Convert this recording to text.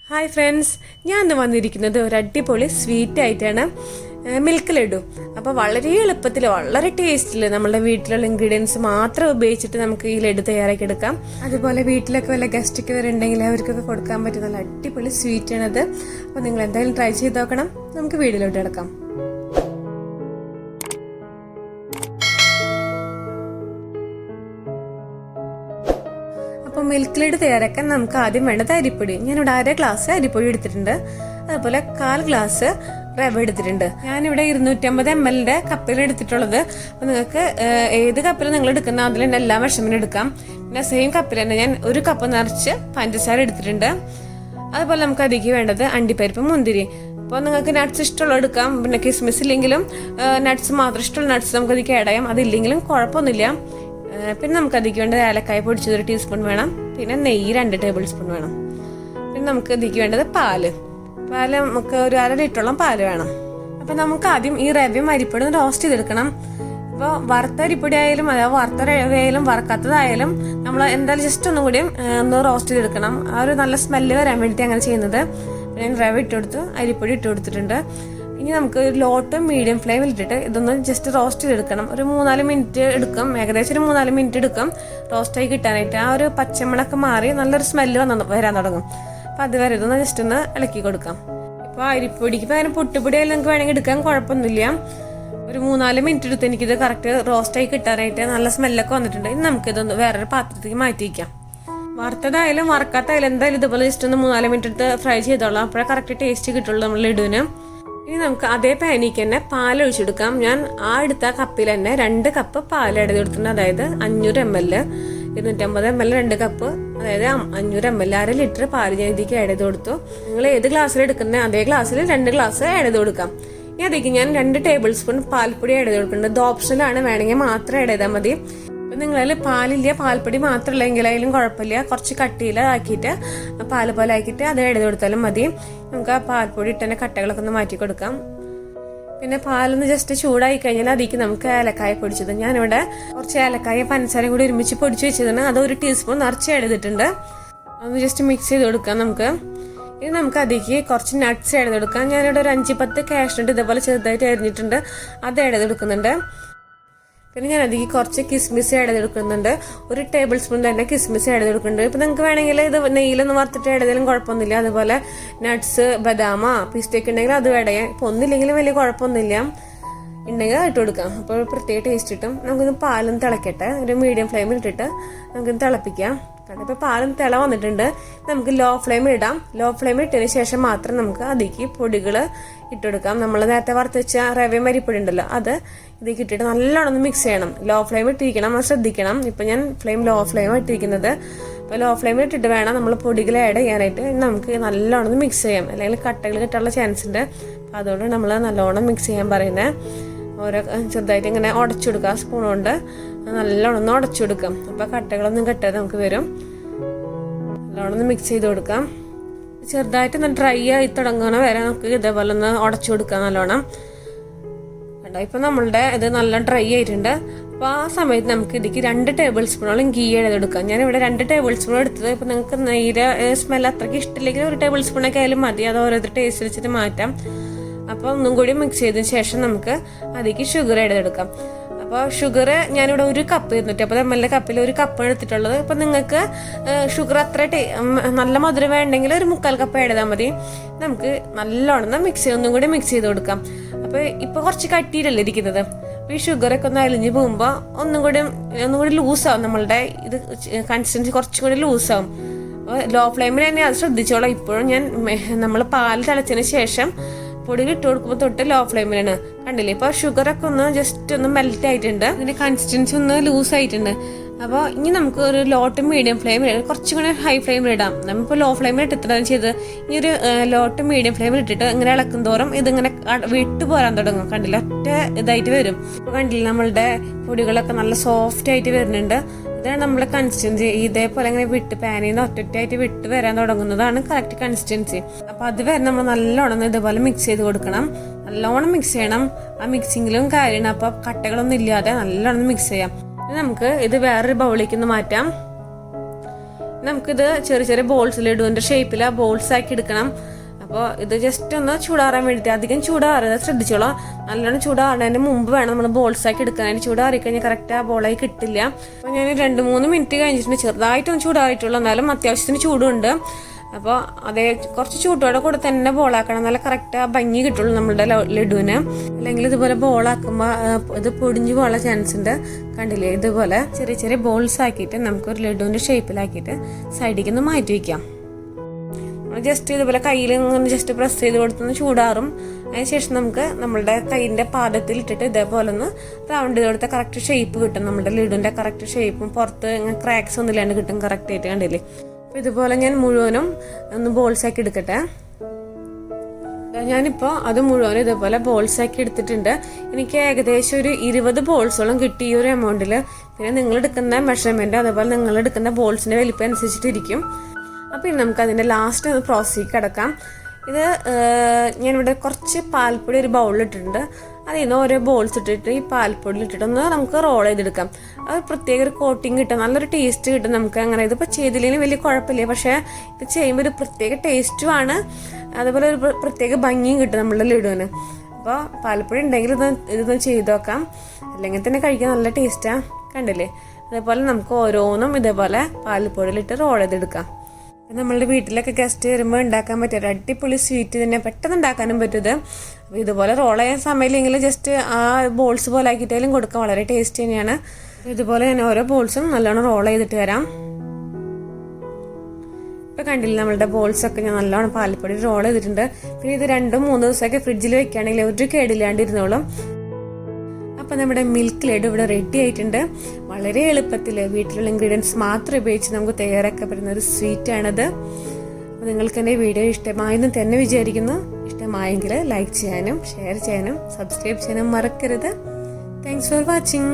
Hi friends, ഞാൻ ഇന്ന് വന്നിരിക്കുന്നത് ഒരു അടിപൊളി സ്വീറ്റ് ആയിട്ടാണ്. മിൽക്ക് ലഡു. അപ്പോൾ വളരെ എളുപ്പത്തിൽ വളരെ ടേസ്റ്റിൽ നമ്മുടെ വീട്ടിലുള്ള ഇൻഗ്രീഡിയൻസ് മാത്രം ഉപയോഗിച്ചിട്ട് നമുക്ക് ഈ ലഡു തയ്യാറാക്കി എടുക്കാം. അതുപോലെ വീട്ടിലൊക്കെ വല്ല ഗസ്റ്റൊക്കെ വരുന്നുണ്ടെങ്കിൽ അവർക്കൊക്കെ കൊടുക്കാൻ പറ്റുന്ന നല്ല അടിപൊളി സ്വീറ്റാണത്. അപ്പോൾ നിങ്ങൾ എന്തായാലും ട്രൈ ചെയ്ത് നോക്കണം. നമുക്ക് വീഡിയോയിലോട്ട് എടുക്കാം. അപ്പോൾ മിൽക്ക് ലഡു തയ്യാറാക്കാൻ നമുക്ക് ആദ്യം വേണ്ടത് അരിപ്പൊടി. ഞാനിവിടെ 1/2 ഗ്ലാസ് അരിപ്പൊടി എടുത്തിട്ടുണ്ട്. അതുപോലെ 1/4 ഗ്ലാസ് റവ എടുത്തിട്ടുണ്ട്. ഞാനിവിടെ 250 ml കപ്പിൽ എടുത്തിട്ടുള്ളത്. അപ്പോൾ നിങ്ങൾക്ക് ഏത് കപ്പിൽ നിങ്ങൾ എടുക്കുന്ന അതിൽ തന്നെ എല്ലാ മെഷർമെന്റ് എടുക്കാം. പിന്നെ സെയിം കപ്പിൽ തന്നെ ഞാൻ 1 കപ്പ് നിറച്ച് പഞ്ചസാര എടുത്തിട്ടുണ്ട്. അതുപോലെ നമുക്ക് അതിലേക്ക് വേണ്ടത് അണ്ടിപ്പരിപ്പ്, മുന്തിരി. അപ്പോൾ നിങ്ങൾക്ക് നട്ട്സ് ഇഷ്ടമുള്ള എടുക്കാം. പിന്നെ കിസ്മിസ് ഇല്ലെങ്കിലും നട്ട്സ് മാത്രം ഇഷ്ടമുള്ള നട്ട്സ് നമുക്ക് അതിലേക്ക് ആഡ് ചെയ്യാം. അതില്ലെങ്കിലും കുഴപ്പമൊന്നുമില്ല. പിന്നെ നമുക്ക് അതിലേക്ക് വേണ്ടത് ഏലക്കായ പൊടിച്ചത് 1 ടീസ്പൂൺ വേണം. പിന്നെ നെയ്യ് 2 ടേബിൾ സ്പൂൺ വേണം. പിന്നെ നമുക്ക് ഇതിലേക്ക് വേണ്ടത് പാല് നമുക്ക് ഒരു 1/2 ലിറ്ററോളം പാല് വേണം. അപ്പം നമുക്ക് ആദ്യം ഈ റവയും അരിപ്പൊടി ഒന്ന് റോസ്റ്റ് ചെയ്തെടുക്കണം. ഇപ്പോൾ വറുത്ത അരിപ്പൊടി ആയാലും അതായത് വറുത്ത റവ ആയാലും വറുക്കാത്തതായാലും നമ്മൾ എന്തായാലും ജസ്റ്റ് ഒന്നും കൂടി ഒന്ന് റോസ്റ്റ് ചെയ്തെടുക്കണം. ആ ഒരു നല്ല സ്മെല്ല് വരാൻ വേണ്ടിയിട്ട് അങ്ങനെ ചെയ്യുന്നത്. ഞാൻ റവ ഇട്ട് കൊടുത്തു, അരിപ്പൊടി ഇട്ട് കൊടുത്തിട്ടുണ്ട്. ഇനി നമുക്ക് ഒരു ലോ ടു മീഡിയം ഫ്ലെയിമിൽ ഇട്ടിട്ട് ഇതൊന്ന് ജസ്റ്റ് റോസ്റ്റ് ചെയ്തെടുക്കണം. ഒരു 3-4 മിനിറ്റ് എടുക്കും. ഏകദേശം ഒരു 3-4 മിനിറ്റ് എടുക്കും റോസ്റ്റായി കിട്ടാനായിട്ട്. ആ ഒരു പച്ചമണൊക്കെ മാറി നല്ലൊരു സ്മെല്ല് വരാൻ തുടങ്ങും. അപ്പം അതുവരെ ഇതൊന്ന് ജസ്റ്റ് ഒന്ന് ഇളക്കി കൊടുക്കാം. ഇപ്പോൾ അരിപ്പൊടിക്ക് പകരം പൊട്ടുപൊടിയായാലും നിങ്ങൾക്ക് വേണമെങ്കിൽ എടുക്കാൻ കുഴപ്പമൊന്നുമില്ല. ഒരു 3-4 മിനിറ്റ് എടുത്ത് എനിക്കിത് കറക്റ്റ് റോസ്റ്റായി കിട്ടാനായിട്ട് നല്ല സ്മെല്ലൊക്കെ വന്നിട്ടുണ്ട്. ഇനി നമുക്കിതൊന്ന് വേറൊരു പാത്രത്തേക്ക് മാറ്റി വയ്ക്കാം. വറുത്തതായാലും വറക്കാത്തായാലും എന്തായാലും ഇതുപോലെ ജസ്റ്റ് ഒന്ന് 3-4 മിനിറ്റ് എടുത്ത് ഫ്രൈ ചെയ്തോളാം. അപ്പോഴേ കറക്റ്റ് ടേസ്റ്റ് കിട്ടുള്ളൂ നമ്മൾ ലഡുവിന്. ഇനി നമുക്ക് അതേ പാനിക്ക് തന്നെ പാൽ ഒഴിച്ചെടുക്കാം. ഞാൻ ആ എടുത്ത കപ്പിൽ തന്നെ 2 കപ്പ് പാൽ ആഡ് ചെയ്ത് കൊടുത്തിട്ടുണ്ട്. അതായത് 500 ml 250 ml 2 കപ്പ്, അതായത് 500 ml 1/2 ലിറ്റർ പാൽ ഞാൻ ഇതിലേക്ക് ആഡ് ചെയ്ത് കൊടുത്തു. നിങ്ങൾ ഏത് ഗ്ലാസ്സിൽ എടുക്കുന്നത് അതേ ഗ്ലാസ്സിൽ 2 ഗ്ലാസ് ആഡ് ചെയ്ത് കൊടുക്കാം. ഇനി അതിലേക്ക് ഞാൻ 2 ടേബിൾ സ്പൂൺ പാൽപ്പൊടി ആഡ് ചെയ്ത് കൊടുക്കുന്നുണ്ട്. ഇത് ഓപ്ഷനിലാണ്, വേണമെങ്കിൽ മാത്രം ആഡ് ചെയ്താൽ മതി. ഇപ്പം നിങ്ങളിൽ പാലില്ല, പാൽപ്പൊടി മാത്രമല്ല എങ്കിലായാലും കുഴപ്പമില്ല. കുറച്ച് കട്ടിയിലാക്കിയിട്ട് പാൽ പോലെ ആക്കിയിട്ട് അത് ആഡ് ചെയ്ത് കൊടുത്താലും മതി. നമുക്ക് ആ പാൽപ്പൊടി ഇട്ട് തന്നെ കട്ടകളൊക്കെ ഒന്ന് മാറ്റി കൊടുക്കാം. പിന്നെ പാലൊന്ന് ജസ്റ്റ് ചൂടായി കഴിഞ്ഞാൽ അതിലേക്ക് നമുക്ക് ഏലക്കായ പൊടിച്ചത്, ഞാനിവിടെ കുറച്ച് ഏലക്കായ പഞ്ചസാരയും കൂടി ഒരുമിച്ച് പൊടിച്ച് വെച്ചതാണ്. അത് 1 ടീസ്പൂൺ നിറച്ച് ആഡ് ചെയ്തിട്ടുണ്ട്. അതൊന്ന് ജസ്റ്റ് മിക്സ് ചെയ്ത് കൊടുക്കാം നമുക്ക്. ഇനി നമുക്ക് അതിലേക്ക് കുറച്ച് നട്ട്സ് ആഡ് ചെയ്ത് കൊടുക്കാം. ഞാനിവിടെ ഒരു 5-10 കാഷ്നട്ട് ഇതേപോലെ ചെറുതായിട്ട് അരിഞ്ഞിട്ടുണ്ട്. അത് ആഡ് ചെയ്ത് കൊടുക്കുന്നുണ്ട്. പിന്നെ ഞാൻ അതിലേക്ക് കുറച്ച് കിസ്മിസ് ആഡ് ചെയ്ത് കൊടുക്കുന്നുണ്ട്. 1 ടേബിൾ സ്പൂൺ തന്നെ കിസ്മിസ് ആഡ് ചെയ്ത് കൊടുക്കുന്നുണ്ട്. ഇപ്പം നിങ്ങൾക്ക് വേണമെങ്കിൽ ഇത് നെയ്യിലൊന്ന് വറുത്തിട്ട് ആഡ് ചെയ്താലും കുഴപ്പമൊന്നുമില്ല. അതുപോലെ നട്ട്സ്, ബദാമ, പിസ്തയൊക്കെ ഉണ്ടെങ്കിൽ അത് ആഡ് ചെയ്യാം. ഇപ്പം ഒന്നില്ലെങ്കിലും വലിയ കുഴപ്പമൊന്നുമില്ല, ഉണ്ടെങ്കിൽ ഇട്ട് കൊടുക്കാം. അപ്പോൾ പ്രത്യേക ടേസ്റ്റ് കിട്ടും. നമുക്കിത് പാലും തിളക്കട്ടെ. ഒരു മീഡിയം ഫ്ലെയിമിൽ ഇട്ടിട്ട് നമുക്കിത് തിളപ്പിക്കാം. കാരണം ഇപ്പോൾ പാലും തിള വന്നിട്ടുണ്ട്. നമുക്ക് ലോ ഫ്ലെയിമിൽ ഇടാം. ലോ ഫ്ലെയിമിൽ ഇട്ടതിന് ശേഷം മാത്രം നമുക്ക് അതിലേക്ക് പൊടികൾ ഇട്ടുകൊടുക്കാം. നമ്മൾ നേരത്തെ വറുത്ത് വെച്ച റവയും അരിപ്പൊടി ഉണ്ടല്ലോ, അത് ഇതിലേക്ക് ഇട്ടിട്ട് നല്ലോണം ഒന്ന് മിക്സ് ചെയ്യണം. ലോ ഫ്ലെയിമിൽ ഇട്ടിരിക്കണം, അത് ശ്രദ്ധിക്കണം. ഇപ്പം ഞാൻ ലോ ഫ്ലെയിമാണ് ഇട്ടിരിക്കുന്നത്. അപ്പോൾ ലോ ഫ്ലെയിമിൽ ഇട്ടിട്ട് വേണം നമ്മൾ പൊടികൾ ആഡ് ചെയ്യാനായിട്ട്. നമുക്ക് നല്ലോണം ഒന്ന് മിക്സ് ചെയ്യാം, അല്ലെങ്കിൽ കട്ടകൾ കിട്ടാനുള്ള ചാൻസ് ഉണ്ട്. അപ്പോൾ അതുകൊണ്ട് നമ്മൾ നല്ലോണം മിക്സ് ചെയ്യാൻ പറയുന്നത്. ഓരോ ചെറുതായിട്ട് ഇങ്ങനെ ഉടച്ചു കൊടുക്കുക, സ്പൂൺ കൊണ്ട് നല്ലോണം ഒന്ന് ഉടച്ചു കൊടുക്കാം. അപ്പോൾ കട്ടകളൊന്നും കെട്ടാതെ നമുക്ക് വരും. നല്ലോണം ഒന്ന് മിക്സ് ചെയ്ത് കൊടുക്കാം. ചെറുതായിട്ട് ഒന്ന് ഡ്രൈ ആയി തുടങ്ങുന്ന വരെ നമുക്ക് ഇതേപോലെ ഒന്ന് ഉടച്ചു കൊടുക്കാം നല്ലോണം. കേട്ടോ, ഇപ്പം നമ്മളുടെ ഇത് നല്ല ഡ്രൈ ആയിട്ടുണ്ട്. അപ്പോൾ ആ സമയത്ത് നമുക്ക് ഇതിലേക്ക് 2 ടേബിൾ സ്പൂണോളം ഗീ ആഡ് എടുക്കാം. ഞാനിവിടെ 2 ടേബിൾ സ്പൂൺ എടുത്തത്. ഇപ്പം നിങ്ങൾക്ക് നെയ്യുടെ സ്മെൽ അത്രയ്ക്ക് ഇഷ്ടമില്ലെങ്കിൽ 1 ടേബിൾ സ്പൂണൊക്കെ ആയാലും മതി. അത് ഓരോരുത്തർ ടേസ്റ്റ് വെച്ചിട്ട് മാറ്റാം. അപ്പോൾ ഒന്നും കൂടി മിക്സ് ചെയ്തതിന് ശേഷം നമുക്ക് അതിലേക്ക് ഷുഗർ ആഡ് ചെയ്തെടുക്കാം. അപ്പോൾ ഷുഗർ ഞാനിവിടെ 1 കപ്പ് 250 ml കപ്പിൽ 1 കപ്പ് എടുത്തിട്ടുള്ളത്. ഇപ്പം നിങ്ങൾക്ക് ഷുഗർ അത്ര നല്ല മധുരം വേണ്ടെങ്കിൽ 1/4 കപ്പ് ആഡ് ചെയ്താൽ മതി. നമുക്ക് നല്ലോണം ഒന്നും കൂടി മിക്സ് ചെയ്ത് കൊടുക്കാം. അപ്പോൾ ഇപ്പോൾ കുറച്ച് കട്ടിയിലല്ലേ ഇരിക്കുന്നത്. അപ്പോൾ ഈ ഷുഗറൊക്കെ ഒന്ന് അലിഞ്ഞ് പോകുമ്പോൾ ഒന്നും കൂടി ലൂസാവും. നമ്മളുടെ ഇത് കൺസിസ്റ്റൻസി കുറച്ചും കൂടി ലൂസാവും. അപ്പോൾ ലോ ഫ്ലെയിമിൽ തന്നെ അത് ശ്രദ്ധിച്ചോളാം. ഇപ്പോഴും നമ്മൾ പാൽ തിളച്ചതിന് ശേഷം പൊടികൾ ഇട്ട് കൊടുക്കുമ്പോൾ തൊട്ട് ലോ ഫ്ലെയിമിലാണ്. കണ്ടില്ലേ, ഇപ്പോൾ ഷുഗറൊക്കെ ഒന്ന് ജസ്റ്റ് ഒന്ന് മെൽറ്റ് ആയിട്ടുണ്ട്. ഇതിന്റെ കൺസിസ്റ്റൻസി ഒന്ന് ലൂസ് ആയിട്ടുണ്ട്. അപ്പോൾ ഇനി നമുക്ക് ഒരു ലോ ടു മീഡിയം ഫ്ലെയിമിൽ, കുറച്ചും കൂടെ ഹൈ ഫ്ലെയിമിൽ ഇടാം. നമ്മളിപ്പോൾ ലോ ഫ്ലെയിമിൽ ഇട്ടിട്ടാണ് ചെയ്ത്. ഇനി ഒരു ലോ ടു മീഡിയം ഫ്ലെയിമിൽ ഇട്ടിട്ട് ഇങ്ങനെ ഇളക്കും തോറും ഇതിങ്ങനെ വിട്ടു പോരാൻ തുടങ്ങും. കണ്ടില്ല, ഒറ്റ ഇതായിട്ട് വരും. ഇപ്പോൾ കണ്ടില്ല, നമ്മളുടെ പൊടികളൊക്കെ നല്ല സോഫ്റ്റ് ആയിട്ട് വരുന്നുണ്ട്. ഇതാണ് നമ്മുടെ കൺസിസ്റ്റൻസി. ഇതേപോലെ ഇങ്ങനെ പാനിൽ നിന്ന് ഒറ്റയായിട്ട് വിട്ട് വരാൻ തുടങ്ങുന്നതാണ് കറക്റ്റ് കൺസിസ്റ്റൻസി. അപ്പോൾ അത് വരെ നമ്മൾ നല്ലോണം ഇതുപോലെ മിക്സ് ചെയ്ത് കൊടുക്കണം. നല്ലോണം മിക്സ് ചെയ്യണം. ആ മിക്സിങ്ങിലും കാര്യമാണ്. അപ്പോൾ കട്ടകളൊന്നും ഇല്ലാതെ നല്ലോണം മിക്സ് ചെയ്യാം. ഇനി നമുക്ക് ഇത് വേറൊരു ബൗളിലേക്ക് ഒന്ന് മാറ്റാം. നമുക്കിത് ചെറിയ ചെറിയ ബോൾസ് ലഡുവിൻ്റെ ഷേപ്പിൽ ബോൾസ് ആക്കി എടുക്കണം. അപ്പോൾ ഇത് ജസ്റ്റ് ഒന്ന് ചൂടാറാൻ വേണ്ടിയിട്ട്, അധികം ചൂടാറരുത്, ശ്രദ്ധിച്ചോളാം. നല്ലോണം ചൂടാറുന്നതിന് മുമ്പ് വേണം നമ്മൾ ബോൾസ് ആക്കി എടുക്കാനായിട്ട്. ചൂടാറി കഴിഞ്ഞാൽ കറക്റ്റ് ആ ബോളായി കിട്ടില്ല. അപ്പോൾ ഞാൻ 2-3 മിനിറ്റ് കഴിഞ്ഞിട്ടുണ്ട്. ചെറുതായിട്ടൊന്നും ചൂടായിട്ടുള്ളൂ, എന്നാലും അത്യാവശ്യത്തിന് ചൂടുണ്ട്. അപ്പോൾ അതേ കുറച്ച് ചൂട്ടോടെ കൂടെ തന്നെ ബോളാക്കണം, നല്ല കറക്റ്റ് ആ ഭംഗി കിട്ടുള്ളൂ നമ്മളുടെ ലഡുവിന്. അല്ലെങ്കിൽ ഇതുപോലെ ബോളാക്കുമ്പോൾ ഇത് പൊടിഞ്ഞു പോകാനുള്ള ചാൻസ് ഉണ്ട്. കണ്ടില്ലേ, ഇതുപോലെ ചെറിയ ചെറിയ ബോൾസ് ആക്കിയിട്ട് നമുക്കൊരു ലഡുവിൻ്റെ ഷേപ്പിലാക്കിയിട്ട് സൈഡിലേക്ക് ഒന്ന് മാറ്റി വയ്ക്കാം. ജസ്റ്റ് ഇതുപോലെ കയ്യിൽ ഇങ്ങനെ ജസ്റ്റ് പ്രസ് ചെയ്ത് കൊടുത്തൊന്ന് ചൂടാറും. അതിനുശേഷം നമുക്ക് നമ്മളുടെ കൈയിൻ്റെ പാദത്തിൽ ഇട്ടിട്ട് ഇതേപോലെ ഒന്ന് റൗണ്ട് ചെയ്ത് കൊടുത്താൽ കറക്റ്റ് ഷേപ്പ് കിട്ടും. നമ്മുടെ ലഡുവിൻ്റെ കറക്റ്റ് ഷേപ്പും പുറത്ത് ഇങ്ങനെ ക്രാക്സ് ഒന്നും ഇല്ലാണ്ട് കിട്ടും കറക്റ്റായിട്ട്. കണ്ടില്ലേ, അപ്പോൾ ഇതുപോലെ ഞാൻ മുഴുവനും ഒന്ന് ബോൾസാക്കി എടുക്കട്ടെ. ഞാനിപ്പോൾ അത് മുഴുവനും ഇതേപോലെ ബോൾസാക്കി എടുത്തിട്ടുണ്ട്. എനിക്ക് ഏകദേശം ഒരു 20 ബോൾസോളം കിട്ടി ഈ ഒരു എമൗണ്ടിൽ. പിന്നെ നിങ്ങളെടുക്കുന്ന മെഷർമെൻറ്റ് അതേപോലെ നിങ്ങളെടുക്കുന്ന ബോൾസിൻ്റെ വലിപ്പം അനുസരിച്ചിട്ടിരിക്കും. അപ്പോൾ ഇനി നമുക്ക് അതിൻ്റെ ലാസ്റ്റ് പ്രോസസ്സിലേക്ക് കിടക്കാം. ഇത് ഞാനിവിടെ കുറച്ച് പാൽപ്പൊടി ഒരു ബൗളിലിട്ടിട്ടുണ്ട്. അതിൽ നിന്ന് ഓരോ ബോൾസ് ഇട്ടിട്ട് ഈ പാൽപ്പൊടിയിൽ ഇട്ടിട്ടൊന്ന് നമുക്ക് റോൾ ചെയ്തെടുക്കാം. അത് പ്രത്യേക ഒരു കോട്ടിങ് കിട്ടും, നല്ലൊരു ടേസ്റ്റ് കിട്ടും നമുക്ക്. അങ്ങനെ ഇതിപ്പോൾ ചെയ്തില്ലെങ്കിൽ വലിയ കുഴപ്പമില്ല, പക്ഷേ ഇത് ചെയ്യുമ്പോൾ ഒരു പ്രത്യേക ടേസ്റ്റുമാണ്, അതുപോലെ ഒരു പ്രത്യേക ഭംഗിയും കിട്ടും നമ്മളുടെ ലഡുവിന്. അപ്പോൾ പാൽപ്പൊടി ഉണ്ടെങ്കിൽ ഇതൊന്ന് ചെയ്ത് നോക്കാം, അല്ലെങ്കിൽ തന്നെ കഴിക്കാൻ നല്ല ടേസ്റ്റാണ്. കണ്ടില്ലേ, അതേപോലെ നമുക്ക് ഓരോന്നും ഇതേപോലെ പാൽപ്പൊടിയിലിട്ട് റോൾ ചെയ്തെടുക്കാം. നമ്മളുടെ വീട്ടിലൊക്കെ ഗസ്റ്റ് വരുമ്പോൾ ഉണ്ടാക്കാൻ പറ്റും ഒരു അടിപൊളി സ്വീറ്റ് തന്നെ, പെട്ടെന്ന് ഉണ്ടാക്കാനും പറ്റുന്നത്. അപ്പോൾ ഇതുപോലെ റോൾ ചെയ്യാൻ സമയമില്ലെങ്കിൽ ജസ്റ്റ് ആ ബോൾസ് പോലെ ആക്കിയിട്ടാലും കൊടുക്കാം, വളരെ ടേസ്റ്റ് തന്നെയാണ്. ഇതുപോലെ ഞാൻ ഓരോ ബോൾസും നല്ലോണം റോൾ ചെയ്തിട്ട് വരാം. ഇപ്പോൾ കണ്ടില്ല, നമ്മളുടെ ബോൾസൊക്കെ ഞാൻ നല്ലോണം പാൽപ്പൊടി റോൾ ചെയ്തിട്ടുണ്ട്. പിന്നെ ഇത് 2-3 ദിവസമൊക്കെ ഫ്രിഡ്ജിൽ വെക്കുകയാണെങ്കിൽ ഒരു കേടില്ലാണ്ടിരുന്നോളും. അപ്പോൾ നമ്മുടെ മിൽക്ക് ലഡു ഇവിടെ റെഡി ആയിട്ടുണ്ട്. വളരെ എളുപ്പത്തിൽ വീട്ടിലുള്ള ഇൻഗ്രീഡിയൻസ് മാത്രം ഉപയോഗിച്ച് നമുക്ക് തയ്യാറാക്കാൻ പറ്റുന്ന ഒരു സ്വീറ്റാണിത്. അപ്പോൾ നിങ്ങൾക്ക് എൻ്റെ വീഡിയോ ഇഷ്ടമായെന്ന് തന്നെ വിചാരിക്കുന്നു. ഇഷ്ടമായെങ്കിൽ ലൈക്ക് ചെയ്യാനും ഷെയർ ചെയ്യാനും സബ്സ്ക്രൈബ് ചെയ്യാനും മറക്കരുത്. Thanks for watching.